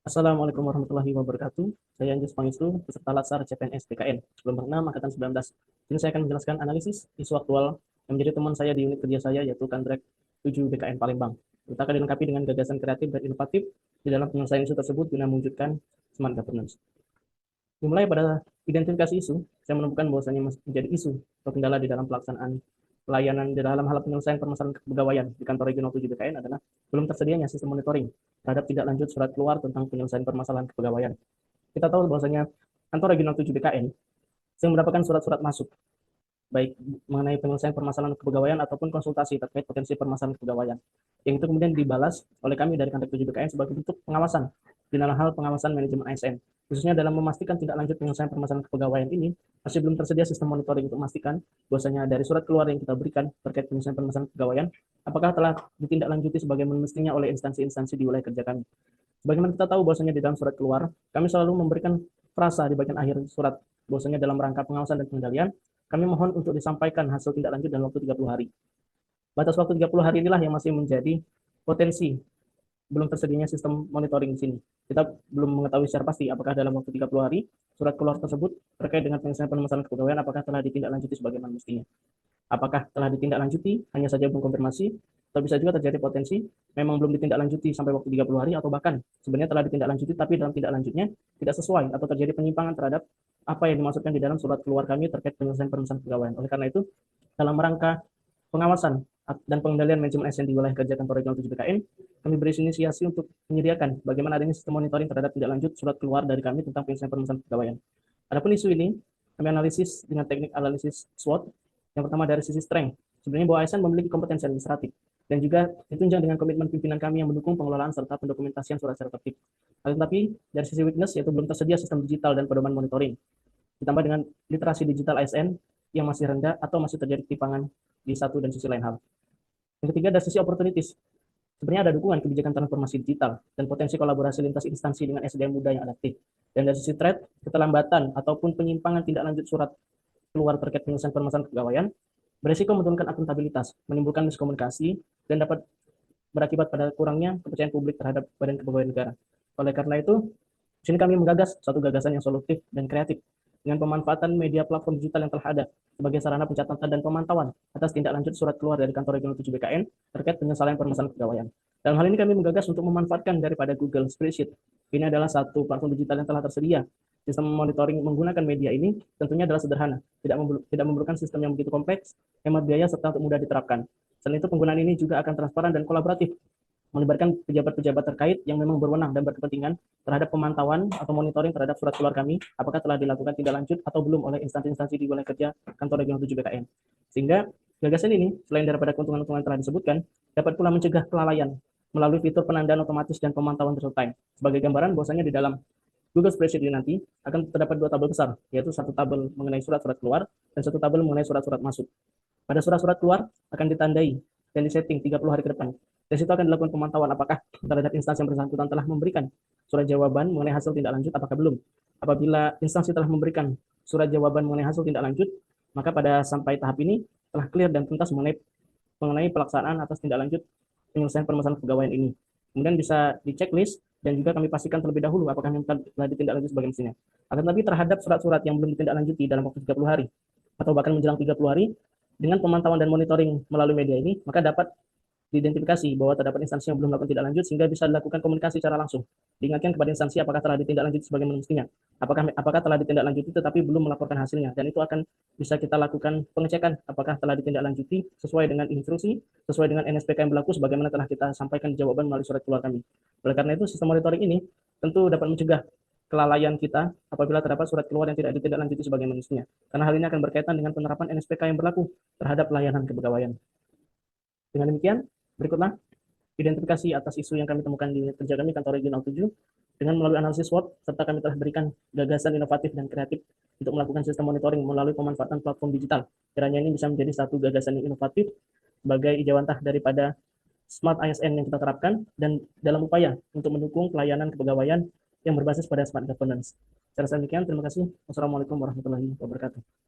Assalamualaikum warahmatullahi wabarakatuh. Saya Anjus Pangestu, peserta Latsar CPNS PKN, Gelombang 6 Angkatan 19. Ini saya akan menjelaskan analisis isu aktual yang menjadi teman saya di unit kerja saya, yaitu Kandrek 7 BKN Palembang. Kita akan dilengkapi dengan gagasan kreatif dan inovatif di dalam penyelesaian isu tersebut guna mewujudkan smart governance. Dimulai pada identifikasi isu, saya menemukan bahwasanya menjadi isu atau kendala di dalam pelaksanaan pelayanan di dalam hal penyelesaian permasalahan kepegawaian di kantor regional 7 BKN adalah belum tersedianya sistem monitoring terhadap tidak lanjut surat keluar tentang penyelesaian permasalahan kepegawaian. Kita tahu bahwasanya kantor regional 7 BKN sering mendapatkan surat-surat masuk baik mengenai penyelesaian permasalahan kepegawaian ataupun konsultasi terkait potensi permasalahan kepegawaian. Yang itu kemudian dibalas oleh kami dari kantor 7 BKN sebagai bentuk pengawasan di dalam hal pengawasan manajemen ASN, khususnya dalam memastikan tidak lanjut penyelesaian permasalahan kepegawaian ini masih belum tersedia sistem monitoring untuk memastikan bahwasanya dari surat keluar yang kita berikan terkait penyelesaian permasalahan kepegawaian, apakah telah ditindaklanjuti sebagaimana mestinya oleh instansi-instansi di wilayah kerja kami. Sebagaimana kita tahu bahwasanya di dalam surat keluar, kami selalu memberikan frasa di bagian akhir surat bahwasanya dalam rangka pengawasan dan pengendalian, kami mohon untuk disampaikan hasil tindak lanjut dalam waktu 30 hari. Batas waktu 30 hari inilah yang masih menjadi potensi belum tersedianya sistem monitoring di sini. Kita belum mengetahui secara pasti apakah dalam waktu 30 hari surat keluar tersebut terkait dengan penyelesaian permasalahan kepegawaian apakah telah ditindaklanjuti sebagaimana mestinya. Apakah telah ditindaklanjuti, hanya saja belum konfirmasi, atau bisa juga terjadi potensi memang belum ditindaklanjuti sampai waktu 30 hari atau bahkan sebenarnya telah ditindaklanjuti tapi dalam tindak lanjutnya tidak sesuai atau terjadi penyimpangan terhadap apa yang dimaksudkan di dalam surat keluar kami terkait penyelesaian permasalahan kepegawaian. Oleh karena itu, dalam rangka pengawasan dan pengendalian manajemen ASN di wilayah kerja kantor regional 7 BKN, kami berinisiasi untuk menyediakan bagaimana adanya sistem monitoring terhadap tidak lanjut surat keluar dari kami tentang penyelesaian permasalahan kepegawaian. Adapun isu ini, kami analisis dengan teknik analisis SWOT. Yang pertama dari sisi strength, sebenarnya bahwa ASN memiliki kompetensi administratif dan juga ditunjang dengan komitmen pimpinan kami yang mendukung pengelolaan serta pendokumentasian surat secara tertib. Tetapi dari sisi weakness, yaitu belum tersedia sistem digital dan pedoman monitoring, ditambah dengan literasi digital ASN yang masih rendah atau masih terjadi ketimpangan di satu dan sisi lain hal. Yang ketiga dari sisi opportunities, sebenarnya ada dukungan kebijakan transformasi digital dan potensi kolaborasi lintas instansi dengan SDM muda yang adaptif. Dan dari sisi threat, keterlambatan ataupun penyimpangan tidak lanjut surat keluar terkait penyelesaian permasalahan kepegawaian berisiko menurunkan akuntabilitas, menimbulkan miskomunikasi, dan dapat berakibat pada kurangnya kepercayaan publik terhadap badan kepegawaian negara. Oleh karena itu, di sini kami menggagas suatu gagasan yang solutif dan kreatif dengan pemanfaatan media platform digital yang telah ada sebagai sarana pencatatan dan pemantauan atas tindak lanjut surat keluar dari kantor regional 7 BKN terkait penyelesaian permasalahan kepegawaian. Dalam hal ini kami menggagas untuk memanfaatkan daripada Google Spreadsheet. Ini adalah satu platform digital yang telah tersedia. Sistem monitoring menggunakan media ini tentunya adalah sederhana, tidak memerlukan sistem yang begitu kompleks, hemat biaya, serta untuk mudah diterapkan. Selain itu, penggunaan ini juga akan transparan dan kolaboratif, melibatkan pejabat-pejabat terkait yang memang berwenang dan berkepentingan terhadap pemantauan atau monitoring terhadap surat keluar kami, apakah telah dilakukan tindak lanjut atau belum oleh instansi-instansi di wilayah kerja kantor regional 7 BKN. Sehingga gagasan ini, selain daripada keuntungan-keuntungan telah disebutkan, dapat pula mencegah kelalaian melalui fitur penandaan otomatis dan pemantauan real time. Sebagai gambaran, bahwasanya di dalam Google Spreadsheet ini nanti akan terdapat dua tabel besar, yaitu satu tabel mengenai surat-surat keluar dan satu tabel mengenai surat-surat masuk. Pada surat-surat keluar akan ditandai dan disetting 30 hari ke depan. Dari situ akan dilakukan pemantauan apakah terhadap instansi yang bersangkutan telah memberikan surat jawaban mengenai hasil tindak lanjut apakah belum. Apabila instansi telah memberikan surat jawaban mengenai hasil tindak lanjut, maka pada sampai tahap ini telah clear dan tuntas mengenai pelaksanaan atas tindak lanjut penyelesaian permasalahan kepegawaian ini. Kemudian bisa di checklist dan juga kami pastikan terlebih dahulu apakah yang telah ditindaklanjuti sebagai mestinya. Akan tetapi terhadap surat-surat yang belum ditindaklanjuti dalam waktu 30 hari atau bahkan menjelang 30 hari, dengan pemantauan dan monitoring melalui media ini, maka dapat diidentifikasi bahwa terdapat instansi yang belum melakukan tindak lanjut sehingga bisa dilakukan komunikasi secara langsung. Diingatkan kepada instansi apakah telah ditindaklanjuti sebagaimana mestinya. Apakah telah ditindaklanjuti tetapi belum melaporkan hasilnya, dan itu akan bisa kita lakukan pengecekan apakah telah ditindaklanjuti sesuai dengan instruksi, sesuai dengan NSPK yang berlaku sebagaimana telah kita sampaikan di jawaban melalui surat keluar kami. Oleh karena itu, sistem monitoring ini tentu dapat mencegah kelalaian kita apabila terdapat surat keluar yang tidak ditindaklanjuti sebagaimana mestinya. Karena hal ini akan berkaitan dengan penerapan NSPK yang berlaku terhadap layanan kepegawaian. Dengan demikian, berikutlah identifikasi atas isu yang kami temukan di kerja kami kantor regional 7 dengan melalui analisis SWOT, serta kami telah berikan gagasan inovatif dan kreatif untuk melakukan sistem monitoring melalui pemanfaatan platform digital. Kiranya ini bisa menjadi satu gagasan yang inovatif sebagai ijawantah daripada smart ASN yang kita terapkan dan dalam upaya untuk mendukung pelayanan kepegawaian yang berbasis pada smart governance. Saya rasa demikian, terima kasih. Wassalamualaikum warahmatullahi wabarakatuh.